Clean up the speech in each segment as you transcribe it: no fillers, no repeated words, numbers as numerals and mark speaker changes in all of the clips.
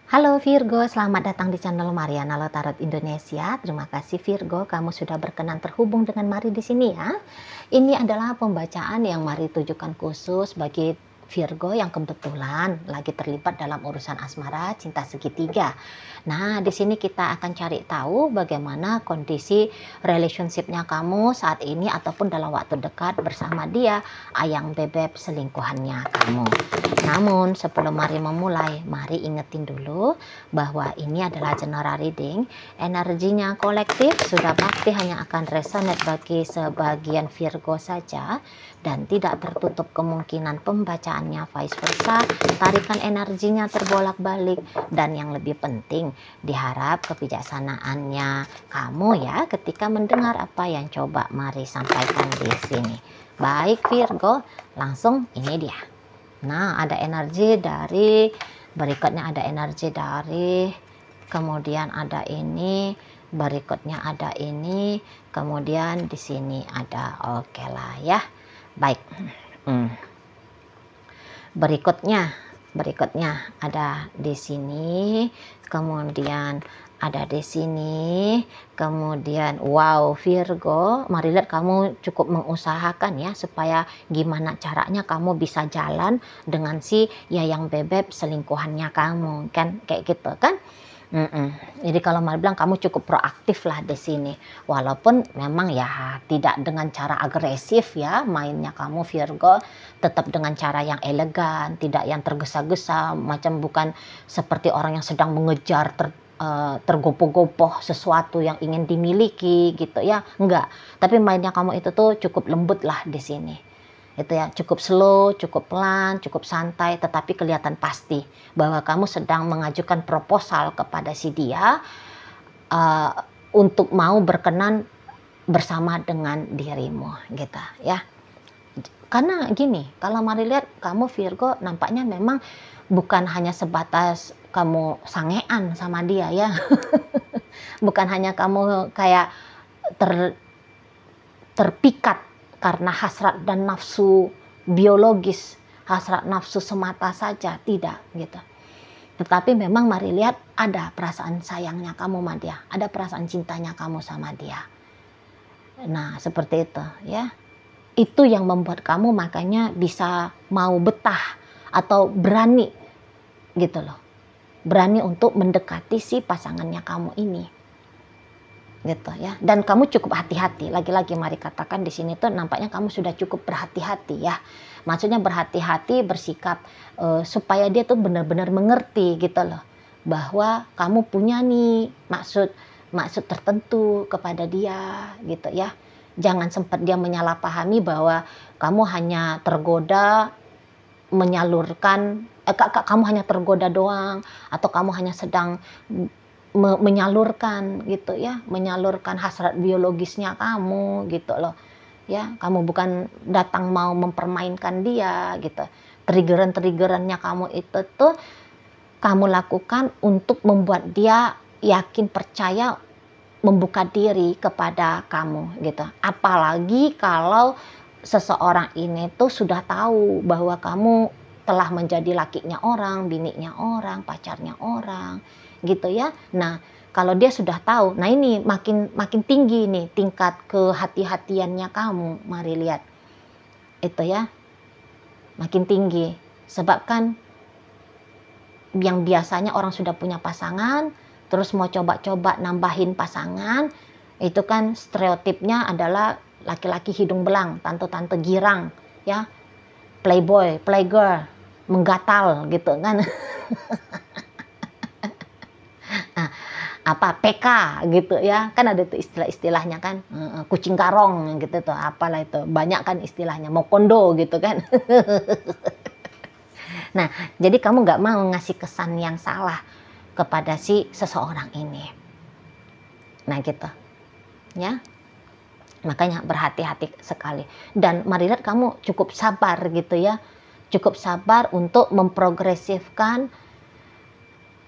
Speaker 1: Halo Virgo, selamat datang di channel Mariana Lo Tarot Indonesia. Terima kasih Virgo, kamu sudah berkenan terhubung dengan Mari di sini ya. Ini adalah pembacaan yang Mari tujukan khusus bagi Virgo yang kebetulan lagi terlibat dalam urusan asmara cinta segitiga. Nah, di sini kita akan cari tahu bagaimana kondisi relationship-nya kamu saat ini ataupun dalam waktu dekat bersama dia, ayang bebek selingkuhannya kamu. Namun sebelum Mari memulai, Mari ingetin dulu bahwa ini adalah general reading. Energinya kolektif, sudah pasti hanya akan resonate bagi sebagian Virgo saja dan tidak tertutup kemungkinan pembacaannya vice versa. Tarikan energinya terbolak-balik dan yang lebih penting diharap kebijaksanaannya kamu ya ketika mendengar apa yang coba Mari sampaikan di sini. Baik Virgo, langsung ini dia. Nah, ada energi dari, berikutnya ada energi dari, kemudian ada ini, berikutnya ada ini, kemudian di sini ada, oke lah ya. Baik. Berikutnya ada di sini, kemudian ada di sini, kemudian wow Virgo, Mari lihat kamu cukup mengusahakan ya supaya gimana caranya kamu bisa jalan dengan si Yayang Bebek selingkuhannya kamu kan, kayak gitu kan. Jadi kalau Mari bilang kamu cukup proaktif lah di sini, walaupun memang ya tidak dengan cara agresif ya mainnya kamu Virgo, tetap dengan cara yang elegan, tidak yang tergesa-gesa, macam bukan seperti orang yang sedang mengejar tergopoh-gopoh sesuatu yang ingin dimiliki gitu ya, enggak. Tapi mainnya kamu itu tuh cukup lembut lah di sini. Itu ya, cukup slow, cukup pelan, cukup santai, tetapi kelihatan pasti bahwa kamu sedang mengajukan proposal kepada si dia untuk mau berkenan bersama dengan dirimu gitu ya. Karena gini, kalau Mari lihat kamu Virgo nampaknya memang bukan hanya sebatas kamu sangean sama dia ya. Bukan hanya kamu kayak terpikat karena hasrat dan nafsu biologis, hasrat nafsu semata saja, tidak gitu. Tetapi memang Mari lihat ada perasaan sayangnya kamu sama dia, ada perasaan cintanya kamu sama dia. Nah, seperti itu ya. Itu yang membuat kamu makanya bisa mau betah atau berani gitu loh. Berani untuk mendekati si pasangannya kamu ini. Gitu ya, dan kamu cukup hati-hati. Lagi-lagi Mari katakan di sini tuh nampaknya kamu sudah cukup berhati-hati ya. Maksudnya berhati-hati bersikap supaya dia tuh benar-benar mengerti gitu loh, bahwa kamu punya nih maksud tertentu kepada dia gitu ya. Jangan sempat dia menyalahpahami bahwa kamu hanya tergoda menyalurkan, kamu hanya tergoda doang, atau kamu hanya sedang menyalurkan gitu ya, menyalurkan hasrat biologisnya kamu gitu loh ya. Kamu bukan datang mau mempermainkan dia gitu. Triggeran-triggerannya kamu itu tuh kamu lakukan untuk membuat dia yakin, percaya, membuka diri kepada kamu gitu. Apalagi kalau seseorang ini tuh sudah tahu bahwa kamu telah menjadi lakinya orang, bininya orang, pacarnya orang gitu ya. Nah, kalau dia sudah tahu, nah ini makin tinggi nih tingkat kehati-hatiannya kamu, Mari lihat. Itu ya. Makin tinggi. Sebab kan yang biasanya orang sudah punya pasangan, terus mau coba-coba nambahin pasangan, itu kan stereotipnya adalah laki-laki hidung belang, tante-tante girang, ya, playboy, playgirl, menggatal gitu kan. Nah, apa PK gitu ya, kan ada tuh istilah-istilahnya kan, kucing garong gitu tuh, apalah itu, banyak kan istilahnya, mokondo gitu kan. Nah, jadi kamu nggak mau ngasih kesan yang salah kepada si seseorang ini. Nah gitu ya, makanya berhati-hati sekali. Dan Mari lihat kamu cukup sabar gitu ya, cukup sabar untuk memprogresifkan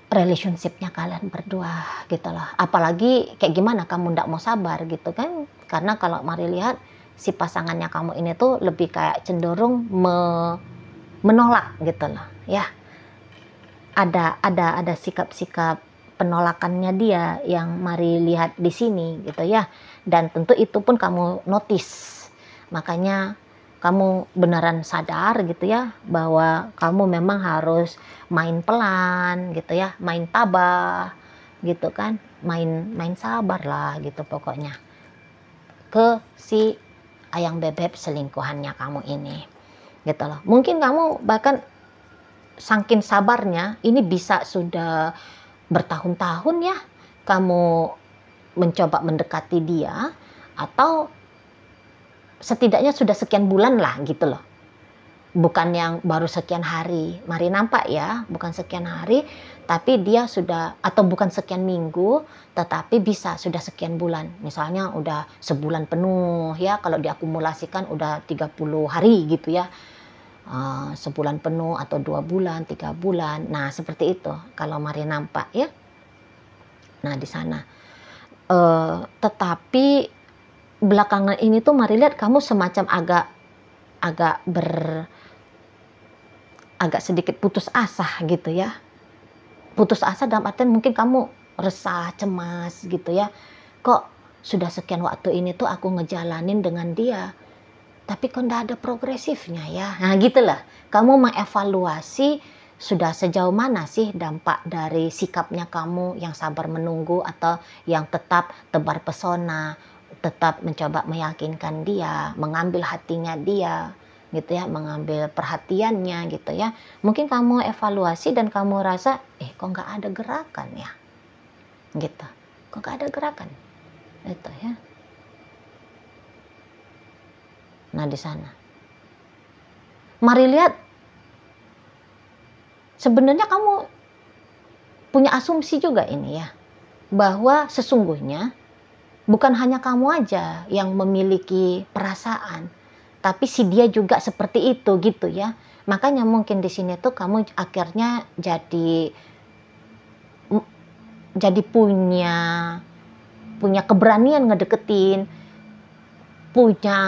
Speaker 1: relationship-nya kalian berdua gitu loh. Apalagi kayak gimana kamu ndak mau sabar gitu kan, karena kalau Mari lihat si pasangannya kamu ini tuh lebih kayak cenderung menolak gitu loh ya. ada sikap-sikap penolakannya dia yang Mari lihat di sini gitu ya. Dan tentu itu pun kamu notice. Makanya kamu beneran sadar gitu ya bahwa kamu memang harus main pelan gitu ya, main tabah gitu kan, main sabar lah gitu pokoknya ke si ayang bebek selingkuhannya kamu ini gitu loh. Mungkin kamu bahkan saking sabarnya ini bisa sudah bertahun-tahun ya kamu mencoba mendekati dia, atau setidaknya sudah sekian bulan lah gitu loh. Bukan yang baru sekian hari. Mari nampak ya, bukan sekian hari, tapi dia sudah, atau bukan sekian minggu, tetapi bisa sudah sekian bulan. Misalnya udah sebulan penuh ya, kalau diakumulasikan udah 30 hari gitu ya. Sebulan penuh atau 2 bulan, 3 bulan. Nah, seperti itu kalau Mari nampak ya. Nah, di sana. Tetapi belakangan ini tuh Mari lihat kamu semacam agak sedikit putus asa gitu ya. Putus asa dalam artian mungkin kamu resah, cemas gitu ya. Kok sudah sekian waktu ini tuh aku ngejalanin dengan dia, tapi kok nggak ada progresifnya ya. Nah gitulah, kamu mengevaluasi sudah sejauh mana sih dampak dari sikapnya kamu yang sabar menunggu atau yang tetap tebar pesona, tetap mencoba meyakinkan dia, mengambil hatinya dia gitu ya, mengambil perhatiannya gitu ya. Mungkin kamu evaluasi dan kamu rasa kok nggak ada gerakan ya gitu, kok nggak ada gerakan itu ya. Nah di sana Mari lihat, sebenarnya kamu punya asumsi juga ini ya, bahwa sesungguhnya bukan hanya kamu aja yang memiliki perasaan, tapi si dia juga seperti itu gitu ya. Makanya mungkin di sini tuh kamu akhirnya jadi punya keberanian ngedeketin, punya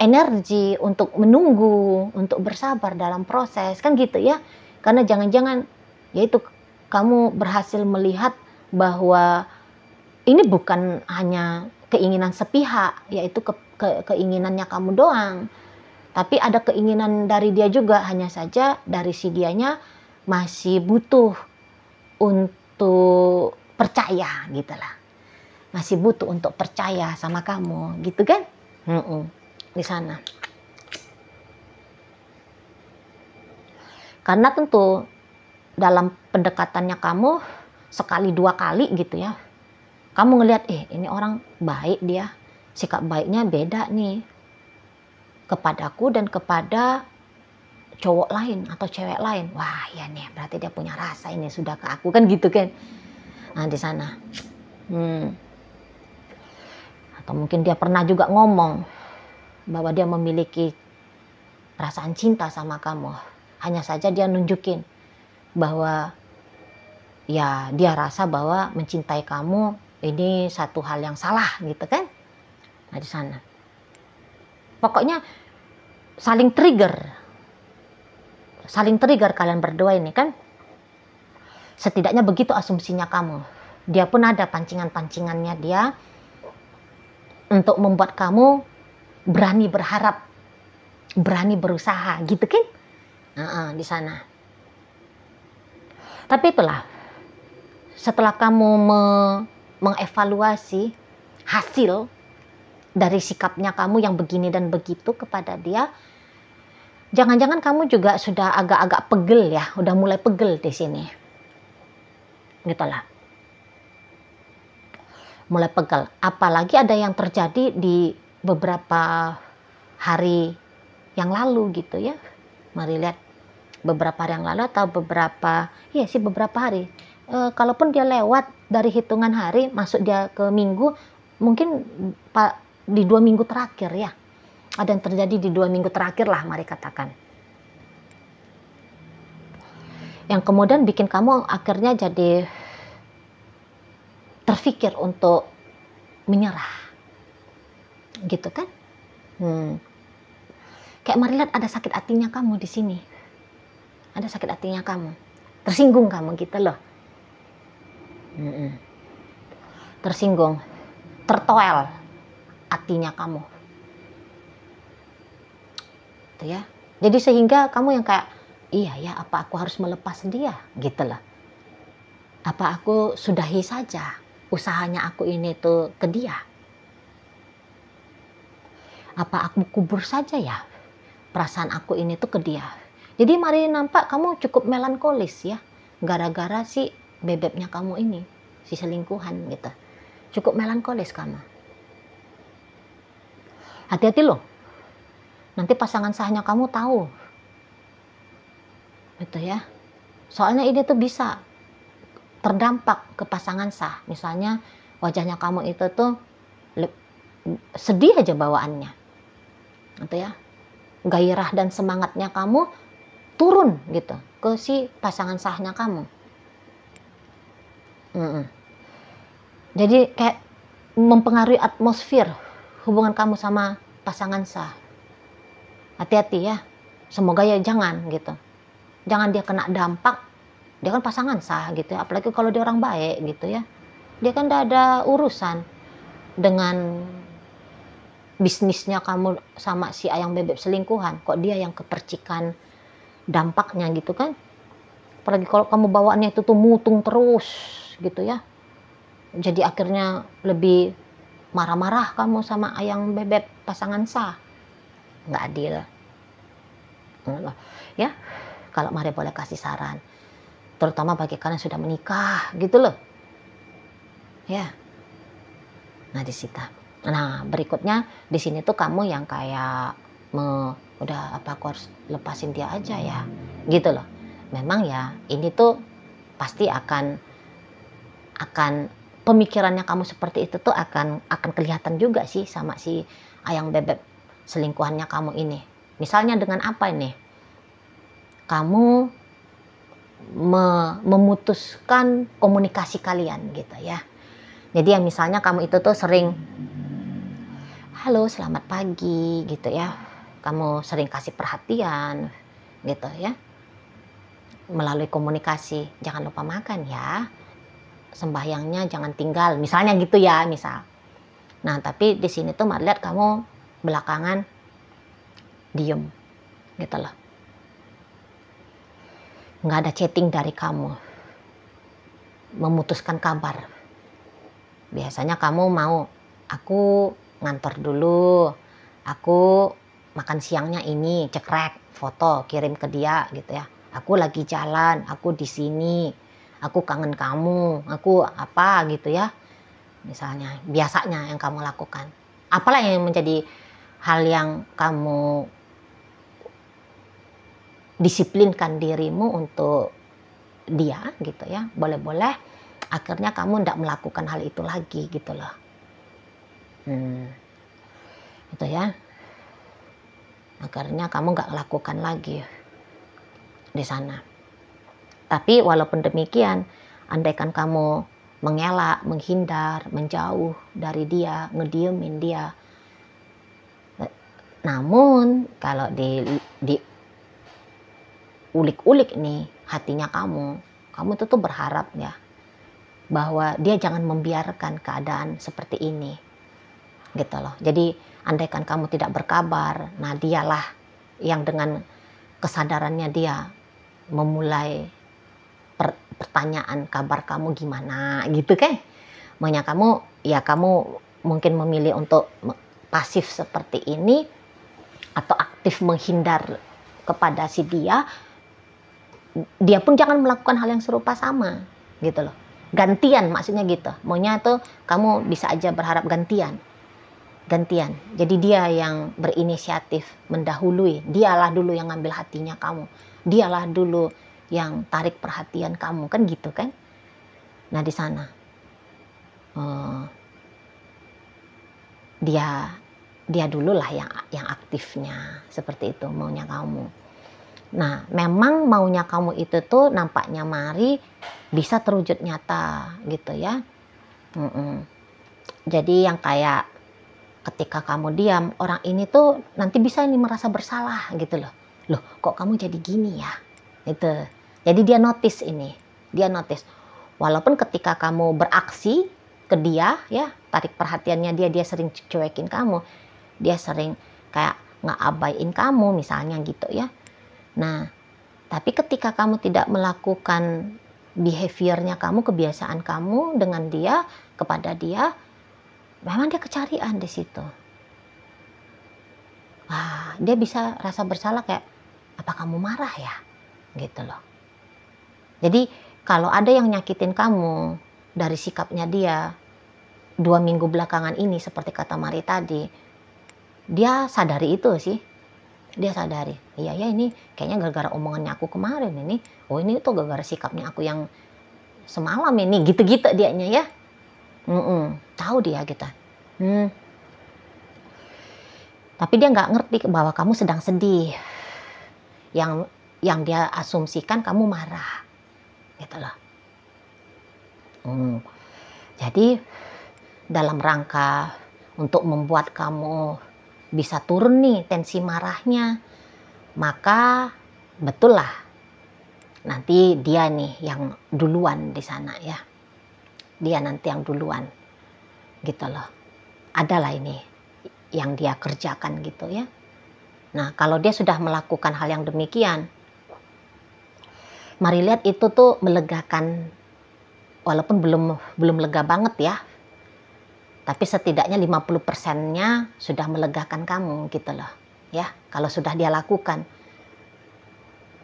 Speaker 1: energi untuk menunggu, untuk bersabar dalam proses kan gitu ya. Karena jangan-jangan yaitu kamu berhasil melihat bahwa ini bukan hanya keinginan sepihak, yaitu keinginannya kamu doang, tapi ada keinginan dari dia juga, hanya saja dari si dianya masih butuh untuk percaya gitu lah, masih butuh untuk percaya sama kamu gitu kan. Di sana karena tentu dalam pendekatannya kamu sekali dua kali gitu ya, kamu ngelihat ini orang baik, dia sikap baiknya beda nih kepadaku dan kepada cowok lain atau cewek lain. Wah ya nih berarti dia punya rasa ini sudah ke aku kan gitu kan. Nah di sana atau mungkin dia pernah juga ngomong bahwa dia memiliki perasaan cinta sama kamu, hanya saja dia nunjukin bahwa ya dia rasa bahwa mencintai kamu ini satu hal yang salah gitu kan. Nah di sana pokoknya saling trigger kalian berdua ini kan. Setidaknya begitu asumsinya kamu. Dia pun ada pancingan-pancingannya dia untuk membuat kamu berani berharap, berani berusaha gitu kan. Di sana. Tapi itulah, setelah kamu mengevaluasi hasil dari sikapnya kamu yang begini dan begitu kepada dia, jangan-jangan kamu juga sudah agak-agak pegel ya, udah mulai pegel di sini. Gitulah. Mulai pegel. Apalagi ada yang terjadi di beberapa hari yang lalu gitu ya. Mari lihat beberapa hari yang lalu atau beberapa hari. Kalaupun dia lewat dari hitungan hari, masuk dia ke minggu, mungkin di 2 minggu terakhir ya. Ada yang terjadi di 2 minggu terakhir lah, mari katakan. Yang kemudian bikin kamu akhirnya jadi terfikir untuk menyerah. Gitu kan? Kayak Mari lihat ada sakit hatinya kamu di sini. Ada sakit hatinya kamu. Tersinggung kamu gitu loh. Tersinggung, tertoel hatinya kamu. Gitu ya. Jadi sehingga kamu yang kayak, iya ya, apa aku harus melepas dia? Gitu loh. Apa aku sudahi saja usahanya aku ini tuh ke dia? Apa aku kubur saja ya perasaan aku ini tuh ke dia? Jadi mari nampak kamu cukup melankolis ya, gara-gara si bebeknya kamu ini, si selingkuhan gitu. Cukup melankolis kamu. Hati-hati loh, nanti pasangan sahnya kamu tahu. Gitu ya. Soalnya ini tuh bisa terdampak ke pasangan sah. Misalnya wajahnya kamu itu tuh sedih aja bawaannya. Gitu ya. Gairah dan semangatnya kamu turun gitu ke si pasangan sahnya kamu. Jadi kayak mempengaruhi atmosfer hubungan kamu sama pasangan sah. Hati-hati ya, semoga ya jangan gitu. Jangan dia kena dampak, dia kan pasangan sah gitu ya, apalagi kalau dia orang baik gitu ya. Dia kan tidak ada urusan dengan bisnisnya kamu sama si ayang bebek selingkuhan, kok dia yang kepercikan dampaknya gitu kan. Apalagi kalau kamu bawaannya itu tuh mutung terus gitu ya, jadi akhirnya lebih marah-marah kamu sama ayang bebek pasangan sah. Nggak adil ya. Kalau Mari boleh kasih saran, terutama bagi kalian yang sudah menikah gitu loh ya. Nah di situ, nah berikutnya di sini tuh kamu yang kayak udah apa aku harus lepasin dia aja ya gitu loh. Memang ya ini tuh pasti akan pemikirannya kamu seperti itu tuh akan kelihatan juga sih sama si ayang bebek selingkuhannya kamu ini. Misalnya dengan apa ini? Kamu memutuskan komunikasi kalian gitu ya. Jadi yang misalnya kamu itu tuh sering, halo selamat pagi gitu ya. Kamu sering kasih perhatian gitu ya. Melalui komunikasi, jangan lupa makan ya. Sembahyangnya jangan tinggal, misalnya gitu ya, misal. Nah, tapi di sini tuh Mak lihat kamu belakangan diem gitu loh. Nggak ada chatting dari kamu. Memutuskan kabar. Biasanya kamu mau, aku ngantor dulu, aku makan siangnya ini, cekrek, foto, kirim ke dia gitu ya. Aku lagi jalan, aku di sini, aku kangen kamu, aku apa gitu ya. Misalnya, biasanya yang kamu lakukan. Apalah yang menjadi hal yang kamu disiplinkan dirimu untuk dia gitu ya. Boleh-boleh akhirnya kamu tidak melakukan hal itu lagi gitu loh. Gitu ya. Akhirnya kamu nggak lakukan lagi di sana. Tapi walaupun demikian, andaikan kamu mengelak, menghindar, menjauh dari dia, ngediemin dia. Namun kalau di ulik-ulik nih hatinya kamu tuh berharap ya bahwa dia jangan membiarkan keadaan seperti ini gitu loh. Jadi andaikan kamu tidak berkabar, nah dialah yang dengan kesadarannya dia memulai pertanyaan kabar kamu gimana gitu kan. Maunya kamu ya kamu mungkin memilih untuk pasif seperti ini atau aktif menghindar kepada si dia pun jangan melakukan hal yang serupa sama gitu loh. Gantian maksudnya gitu. Maunya tuh kamu bisa aja berharap gantian. Jadi dia yang berinisiatif mendahului, dialah dulu yang ngambil hatinya kamu, dialah dulu yang tarik perhatian kamu kan gitu kan. Nah di sana dia dululah yang aktifnya seperti itu maunya kamu. Nah memang maunya kamu itu tuh nampaknya Mari bisa terwujud nyata gitu ya. Jadi yang kayak ketika kamu diam, orang ini tuh nanti bisa merasa bersalah gitu loh. Loh kok kamu jadi gini ya gitu. Jadi dia notice ini, dia notice. Walaupun ketika kamu beraksi ke dia, ya tarik perhatiannya dia sering cuekin kamu, dia sering kayak ngabaiin kamu misalnya gitu ya. Nah, tapi ketika kamu tidak melakukan behaviornya kamu, kebiasaan kamu dengan dia, kepada dia, memang dia kecarian di situ. Wah, dia bisa rasa bersalah kayak, apa kamu marah ya? Gitu loh. Jadi kalau ada yang nyakitin kamu dari sikapnya dia 2 minggu belakangan ini, seperti kata Mari tadi, dia sadari itu sih. Dia sadari, iya ya ini kayaknya gara-gara omongannya aku kemarin ini. Oh ini tuh gara-gara sikapnya aku yang semalam ini, gitu-gitu dianya ya. Tahu dia gitu. Tapi dia nggak ngerti bahwa kamu sedang sedih. Yang dia asumsikan kamu marah. Gitu loh. Jadi dalam rangka untuk membuat kamu bisa turun nih tensi marahnya, maka betul lah nanti dia nih yang duluan di sana ya. Dia nanti yang duluan. Gitu loh. Adalah ini yang dia kerjakan gitu ya. Nah, kalau dia sudah melakukan hal yang demikian, mari lihat itu tuh melegakan, walaupun belum lega banget ya. Tapi setidaknya 50%-nya sudah melegakan kamu gitu loh. Ya, kalau sudah dia lakukan.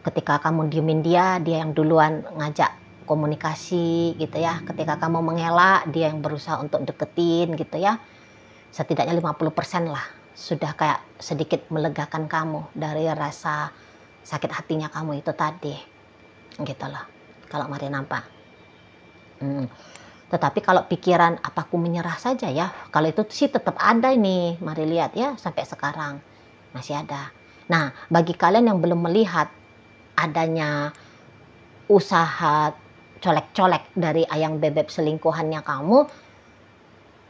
Speaker 1: Ketika kamu diemin dia yang duluan ngajak komunikasi gitu ya. Ketika kamu mengelak, dia yang berusaha untuk deketin gitu ya. Setidaknya 50% lah sudah kayak sedikit melegakan kamu dari rasa sakit hatinya kamu itu tadi. Gitu loh. Kalau Mari nampak. Tetapi kalau pikiran apa aku menyerah saja ya, kalau itu sih tetap ada ini, Mari lihat ya, sampai sekarang masih ada. Nah, bagi kalian yang belum melihat adanya usaha colek-colek dari ayang bebek selingkuhannya kamu,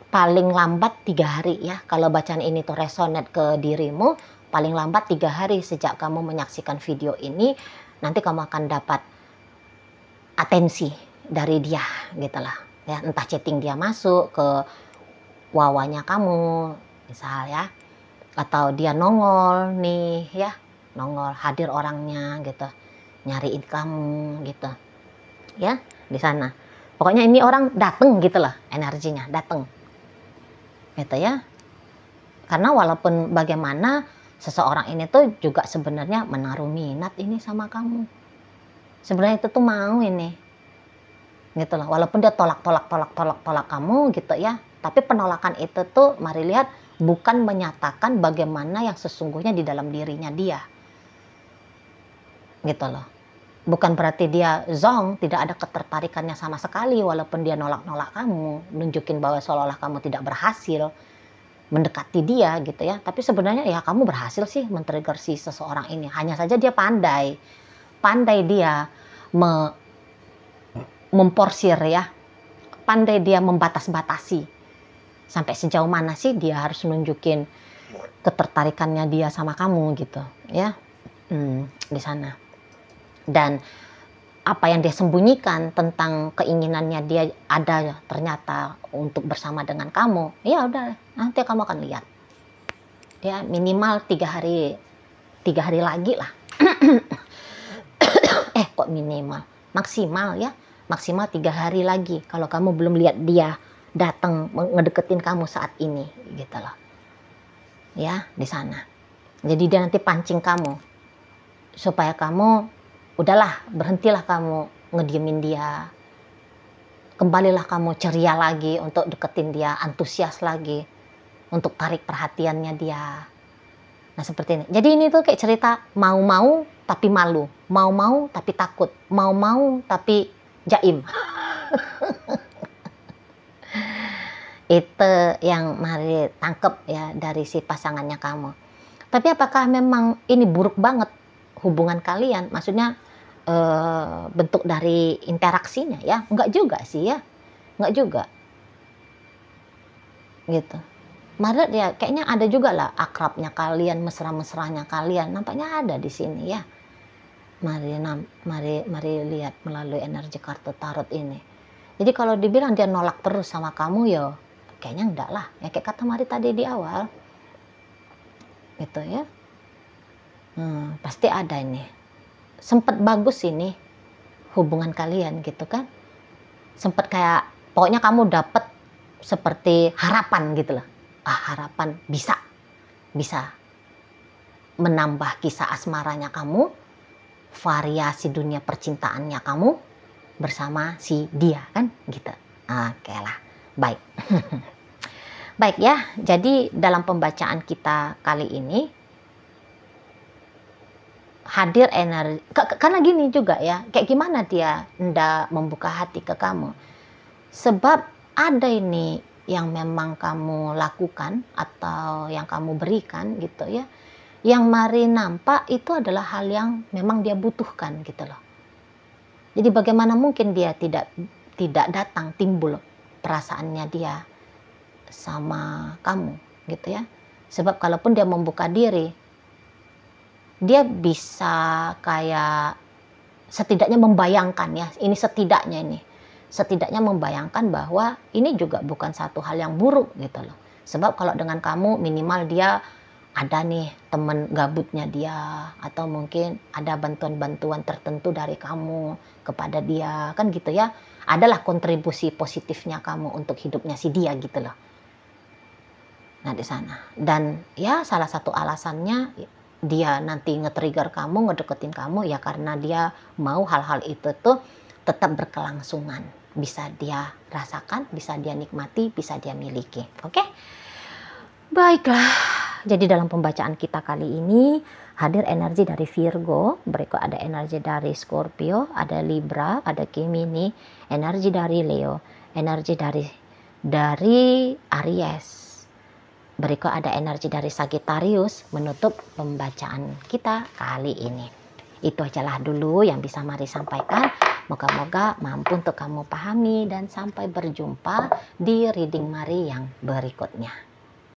Speaker 1: paling lambat 3 hari ya, kalau bacaan ini tuh resonate ke dirimu, paling lambat 3 hari sejak kamu menyaksikan video ini, nanti kamu akan dapat atensi dari dia gitu lah. Ya, entah chatting dia masuk ke wawanya kamu misal ya, atau dia nongol nih ya, nongol hadir orangnya gitu, nyariin kamu gitu ya di sana. Pokoknya ini orang dateng gitu loh, energinya dateng gitu ya. Karena walaupun bagaimana seseorang ini tuh juga sebenarnya menaruh minat ini sama kamu, sebenarnya itu tuh mau ini gitu loh, walaupun dia tolak kamu gitu ya, tapi penolakan itu tuh Mari lihat bukan menyatakan bagaimana yang sesungguhnya di dalam dirinya dia gitu loh. Bukan berarti dia zong, tidak ada ketertarikannya sama sekali walaupun dia nolak kamu, nunjukin bahwa seolah-olah kamu tidak berhasil mendekati dia gitu ya. Tapi sebenarnya ya kamu berhasil sih men-trigger si seseorang ini, hanya saja dia pandai dia memporsir ya, pandai dia membatas-batasi sampai sejauh mana sih dia harus nunjukin ketertarikannya dia sama kamu gitu ya, di sana. Dan apa yang dia sembunyikan tentang keinginannya dia ada ternyata untuk bersama dengan kamu, ya udah nanti kamu akan lihat ya, minimal 3 hari lagi lah. Kok minimal, maksimal ya, maksimal 3 hari lagi kalau kamu belum lihat dia datang ngedeketin kamu saat ini gitu loh ya, di sana. Jadi dia nanti pancing kamu supaya kamu udahlah, berhentilah kamu ngediemin dia, kembalilah kamu ceria lagi untuk deketin dia, antusias lagi untuk tarik perhatiannya dia. Nah seperti ini. Jadi ini tuh kayak cerita mau-mau tapi malu, mau-mau tapi takut, mau-mau tapi jaim. Itu yang Mari tangkep ya dari si pasangannya kamu. Tapi apakah memang ini buruk banget hubungan kalian? Maksudnya bentuk dari interaksinya ya? Enggak juga sih ya, enggak juga gitu. Mari ya, kayaknya ada juga lah akrabnya kalian, mesra-mesranya kalian, nampaknya ada di sini ya. Mari lihat melalui energi kartu tarot ini. Jadi kalau dibilang dia nolak terus sama kamu, ya kayaknya enggak lah. Ya kayak kata Mari tadi di awal, gitu ya. Pasti ada ini. Sempet bagus ini hubungan kalian gitu kan. Sempet kayak pokoknya kamu dapet seperti harapan gitu loh. Harapan bisa menambah kisah asmaranya kamu, variasi dunia percintaannya kamu bersama si dia kan gitu. Oke lah, baik. Baik ya, jadi dalam pembacaan kita kali ini hadir energi, karena gini juga ya, kayak gimana dia ndak membuka hati ke kamu, sebab ada ini yang memang kamu lakukan atau yang kamu berikan gitu ya, yang Mari nampak itu adalah hal yang memang dia butuhkan gitu loh. Jadi bagaimana mungkin dia tidak datang timbul perasaannya dia sama kamu gitu ya. Sebab kalaupun dia membuka diri, dia bisa kayak setidaknya membayangkan ya, setidaknya membayangkan bahwa ini juga bukan satu hal yang buruk gitu loh. Sebab kalau dengan kamu minimal dia ada nih teman gabutnya dia, atau mungkin ada bantuan-bantuan tertentu dari kamu kepada dia kan gitu ya. Adalah kontribusi positifnya kamu untuk hidupnya si dia gitu loh. Nah di sana, dan ya salah satu alasannya dia nanti nge-trigger kamu, ngedeketin kamu ya karena dia mau hal-hal itu tuh tetap berkelangsungan, bisa dia rasakan, bisa dia nikmati, bisa dia miliki. Oke? Baiklah. Jadi dalam pembacaan kita kali ini hadir energi dari Virgo, berikut ada energi dari Scorpio, ada Libra, ada Gemini, energi dari Leo, energi dari Aries. Berikut ada energi dari Sagittarius menutup pembacaan kita kali ini. Itu ajalah dulu yang bisa Mari sampaikan. Moga-moga mampu untuk kamu pahami, dan sampai berjumpa di reading Mari yang berikutnya.